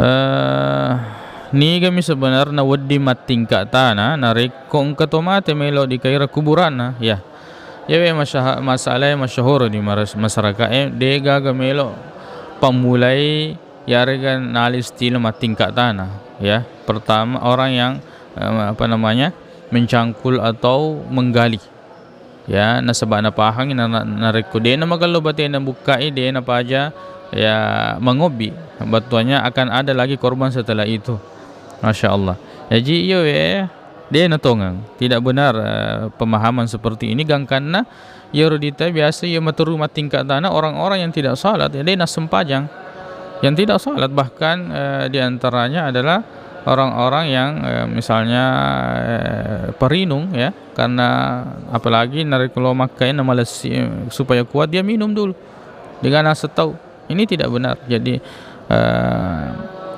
eh ni kami sebenarnya wedi matingka tanah narikong katomate melo di kaira kuburan na ya. Ya masalah yang masyhur di masyarakat de gaga melo pemulai yaregan nalis stilo matingka tanah ya. Pertama orang yang mencangkul atau menggali ya nasabana pahang nareko de na magalo bate na bukai de na paja ya mengobi batuannya akan ada lagi korban setelah itu. Masya Allah. Jadi iyo dia natongang tidak benar pemahaman seperti ini gang karena ya rodita biasa ya maturu matingkat tanah orang-orang yang tidak salat ya dia sempajang yang tidak salat bahkan diantaranya adalah orang-orang yang misalnya perinung ya karena apalagi narikolo makain malas supaya kuat dia minum dulu dengan asa tahu ini tidak benar. Jadi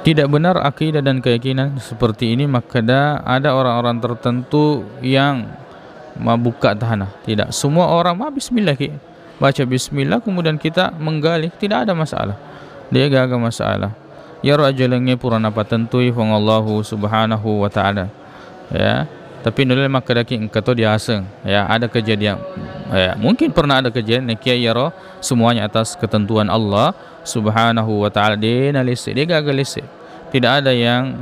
tidak benar akidah dan keyakinan seperti ini, maka ada orang-orang tertentu yang membuka tanah. Tidak semua orang bismillah baca bismillah kemudian kita menggali tidak ada masalah. Dia gak ada masalah. Ya rajalangnya purana patentui fong Allahu subhanahu wa ta'ala ya. Tapi nulil maka daki engkau dia aseng ya ada kejadian ya mungkin pernah ada kejadian kia ya semuanya atas ketentuan Allah subhanahu wa ta'ala dia nalisi dia gagal lisi tidak ada yang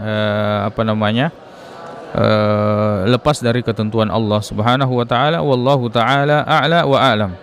lepas dari ketentuan Allah subhanahu wa ta'ala wallahu ta'ala a'la wa a'lam.